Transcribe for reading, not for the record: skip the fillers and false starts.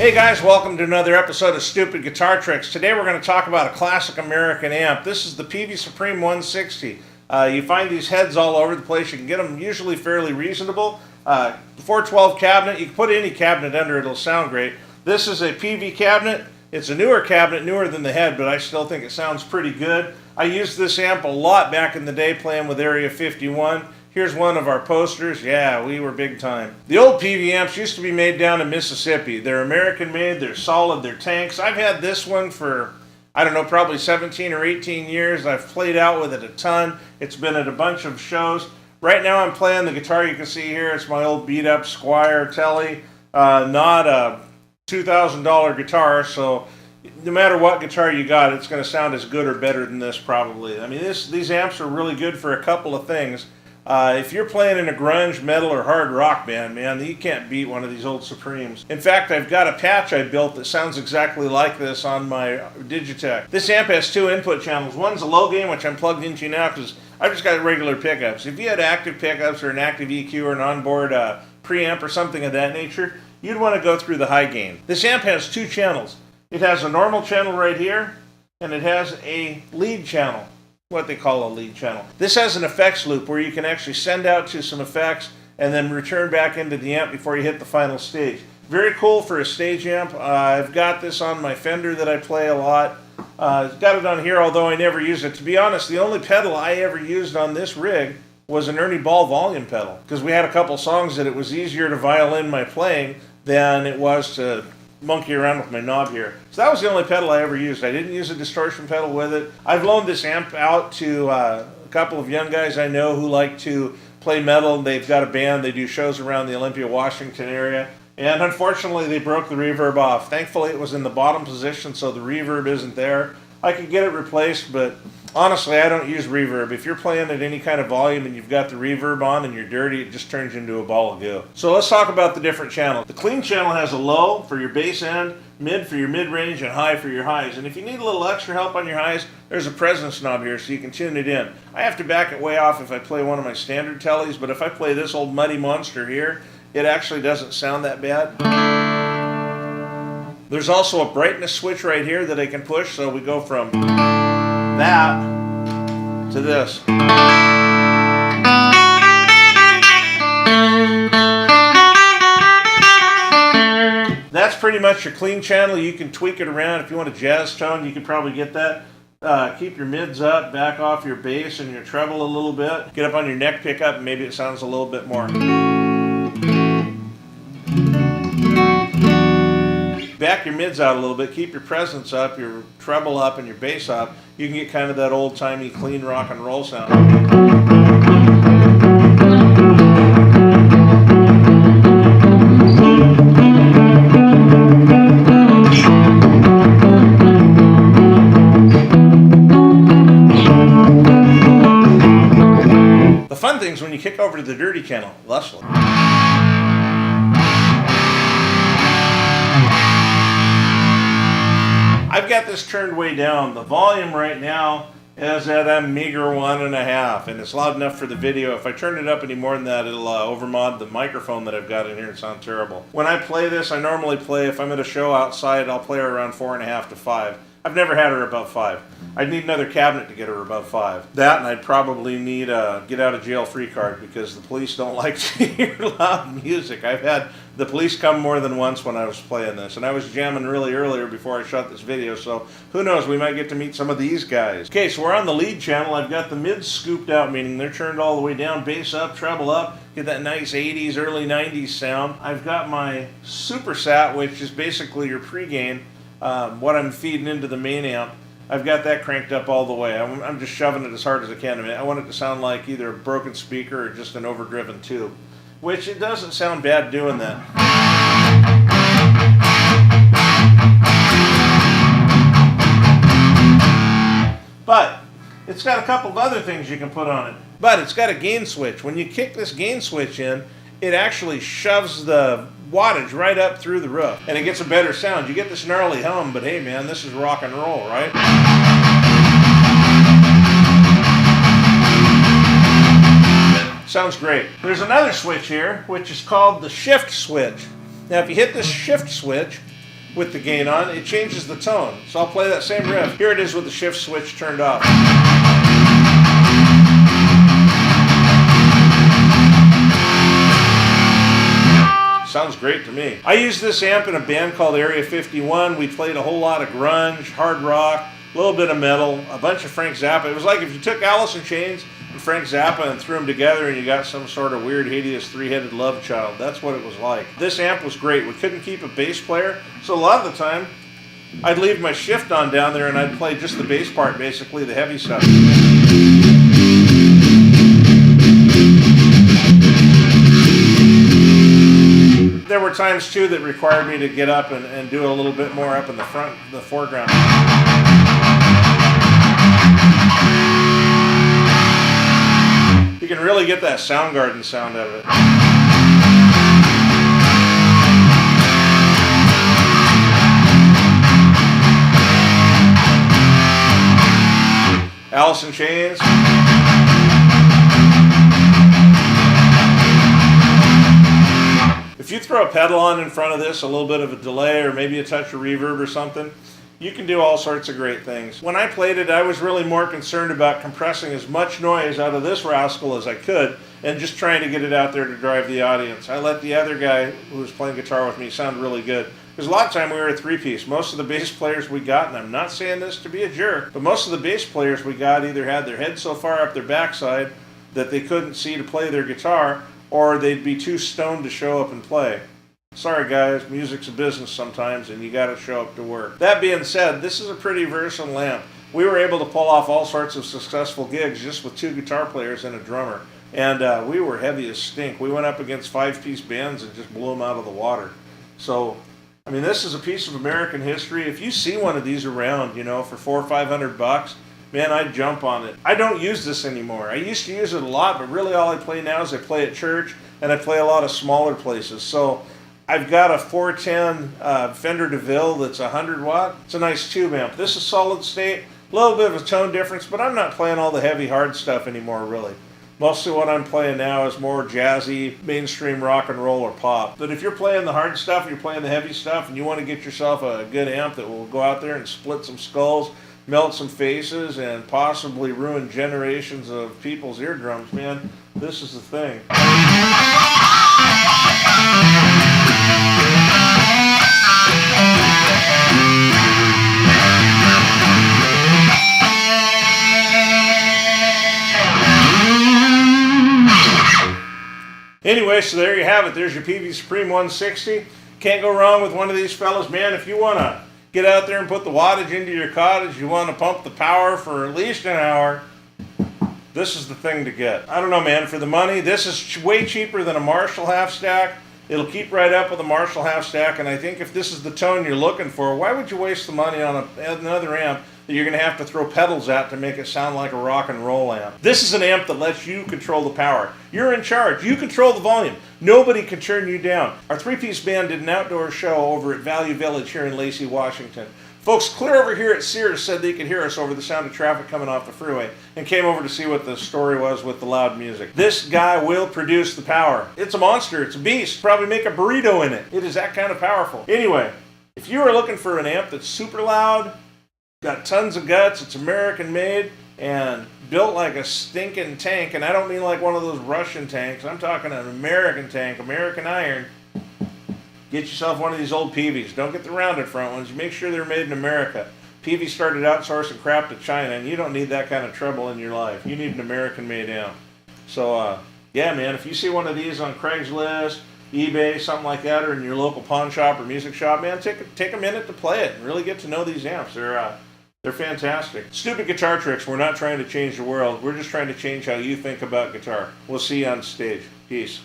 Hey guys, welcome to another episode of Stupid Guitar Tricks. Today we're going to talk about a classic American amp. This is the Peavey Supreme 160. You find these heads all over the place. You can get them usually fairly reasonable. 412 cabinet, you can put any cabinet under it, it'll sound great. This is a Peavey cabinet. It's a newer cabinet, newer than the head, but I still think it sounds pretty good. I used this amp a lot back in the day playing with Area 51. Here's one of our posters. Yeah, we were big time. The old Peavey amps used to be made down in Mississippi. They're American made, they're solid, they're tanks. I've had this one for, I don't know, probably 17 or 18 years. I've played out with it a ton. It's been at a bunch of shows. Right now I'm playing the guitar you can see here. It's my old beat up Squire Telly. Not a $2,000 guitar, so no matter what guitar you got, it's going to sound as good or better than this probably. I mean, these amps are really good for a couple of things. If you're playing in a grunge, metal, or hard rock band, man, you can't beat one of these old Supremes. In fact, I've got a patch I built that sounds exactly like this on my Digitech. This amp has two input channels. One's a low gain, which I'm plugged into now because I've just got regular pickups. If you had active pickups or an active EQ or an onboard preamp or something of that nature, you'd want to go through the high gain. This amp has two channels. It has a normal channel right here, and it has a lead channel. What they call a lead channel. This has an effects loop where you can actually send out to some effects and then return back into the amp before you hit the final stage. Very cool for a stage amp. I've got this on my Fender that I play a lot. Got it on here, although I never use it. To be honest, the only pedal I ever used on this rig was an Ernie Ball volume pedal, because we had a couple songs that it was easier to violin my playing than it was to monkey around with my knob here. So that was the only pedal I ever used. I didn't use a distortion pedal with it. I've loaned this amp out to a couple of young guys I know who like to play metal. They've got a band. They do shows around the Olympia, Washington area. And unfortunately, they broke the reverb off. Thankfully, it was in the bottom position, so the reverb isn't there. I could get it replaced, but honestly, I don't use reverb. If you're playing at any kind of volume and you've got the reverb on and you're dirty, it just turns into a ball of goo. So let's talk about the different channels. The clean channel has a low for your bass end, mid for your mid-range, and high for your highs. And if you need a little extra help on your highs, there's a presence knob here so you can tune it in. I have to back it way off if I play one of my standard tellies, but if I play this old Muddy Monster here, it actually doesn't sound that bad. There's also a brightness switch right here that I can push, so we go from that to this. That's pretty much your clean channel. You can tweak it around. If you want a jazz tone, you can probably get that. Keep your mids up, back off your bass and your treble a little bit. Get up on your neck pickup and maybe it sounds a little bit more. Back your mids out a little bit, keep your presence up, your treble up, and your bass up. You can get kind of that old-timey clean rock and roll sound. The fun thing is when you kick over to the dirty channel, Leslie. I've got this turned way down. The volume right now is at a meager 1.5, and it's loud enough for the video. If I turn it up any more than that, it'll overmod the microphone that I've got in here and sound terrible. When I play this, I normally play, if I'm at a show outside, I'll play her around 4.5 to 5. I've never had her above 5. I'd need another cabinet to get her above 5. That, and I'd probably need a get out of jail free card because the police don't like to hear loud music. I've had the police come more than once when I was playing this, and I was jamming really earlier before I shot this video, so who knows, we might get to meet some of these guys. Okay, so we're on the lead channel. I've got the mids scooped out, meaning they're turned all the way down, bass up, treble up, get that nice 80s, early 90s sound. I've got my Super Sat, which is basically your pre-gain, what I'm feeding into the main amp. I've got that cranked up all the way. I'm just shoving it as hard as I can. I want it to sound like either a broken speaker or just an overdriven tube, which it doesn't sound bad doing that. But it's got a couple of other things you can put on it. But it's got a gain switch. When you kick this gain switch in, it actually shoves the wattage right up through the roof, and it gets a better sound. You get this gnarly hum, but hey man, this is rock and roll, right? Sounds great. There's another switch here, which is called the shift switch. Now if you hit this shift switch, with the gain on, it changes the tone. So I'll play that same riff. Here it is with the shift switch turned off. Sounds great to me. I used this amp in a band called Area 51. We played a whole lot of grunge, hard rock, a little bit of metal, a bunch of Frank Zappa. It was like if you took Alice in Chains and Frank Zappa and threw them together and you got some sort of weird, hideous, three-headed love child. That's what it was like. This amp was great. We couldn't keep a bass player, so a lot of the time I'd leave my shift on down there and I'd play just the bass part, basically, the heavy stuff. There were times too that required me to get up and do a little bit more up in the front, the foreground. You can really get that Soundgarden sound out of it. Alice in Chains. If you throw a pedal on in front of this, a little bit of a delay or maybe a touch of reverb or something, you can do all sorts of great things. When I played it, I was really more concerned about compressing as much noise out of this rascal as I could and just trying to get it out there to drive the audience. I let the other guy who was playing guitar with me sound really good. Because a lot of time we were a three-piece. Most of the bass players we got, and I'm not saying this to be a jerk, but most of the bass players we got either had their head so far up their backside that they couldn't see to play their guitar, or they'd be too stoned to show up and play. Sorry guys, music's a business sometimes and you gotta show up to work. That being said, this is a pretty versatile amp. We were able to pull off all sorts of successful gigs just with 2 guitar players and a drummer. And we were heavy as stink. We went up against 5-piece bands and just blew them out of the water. So, I mean, this is a piece of American history. If you see one of these around, you know, for $400 or $500, man, I'd jump on it. I don't use this anymore. I used to use it a lot, but really all I play now is I play at church and I play a lot of smaller places. So I've got a 410 Fender DeVille that's 100 watt. It's a nice tube amp. This is solid state, a little bit of a tone difference, but I'm not playing all the heavy hard stuff anymore, really. Mostly what I'm playing now is more jazzy, mainstream rock and roll or pop. But if you're playing the hard stuff, you're playing the heavy stuff, and you want to get yourself a good amp that will go out there and split some skulls, melt some faces, and possibly ruin generations of people's eardrums, man, this is the thing. Anyway, so there you have it. There's your Peavey Supreme 160. Can't go wrong with one of these fellas, man. If you want to get out there and put the wattage into your cottage, you want to pump the power for at least an hour, this is the thing to get. I don't know, man, for the money, this is way cheaper than a Marshall half stack. It'll keep right up with a Marshall half stack, and I think if this is the tone you're looking for, why would you waste the money on another amp that you're going to have to throw pedals at to make it sound like a rock and roll amp? This is an amp that lets you control the power. You're in charge. You control the volume. Nobody can turn you down. Our 3-piece band did an outdoor show over at Value Village here in Lacey, Washington. Folks clear over here at Sears said they could hear us over the sound of traffic coming off the freeway and came over to see what the story was with the loud music. This guy will produce the power. It's a monster. It's a beast. Probably make a burrito in it. It is that kind of powerful. Anyway, if you are looking for an amp that's super loud, got tons of guts, it's American made, and built like a stinking tank, and I don't mean like one of those Russian tanks. I'm talking an American tank, American iron. Get yourself one of these old Peaveys. Don't get the rounded front ones. Make sure they're made in America. Peavey started outsourcing crap to China, and you don't need that kind of trouble in your life. You need an American-made amp. So, yeah, man, if you see one of these on Craigslist, eBay, something like that, or in your local pawn shop or music shop, man, take a minute to play it and really get to know these amps. They're fantastic. Stupid Guitar Tricks, we're not trying to change the world. We're just trying to change how you think about guitar. We'll see you on stage. Peace.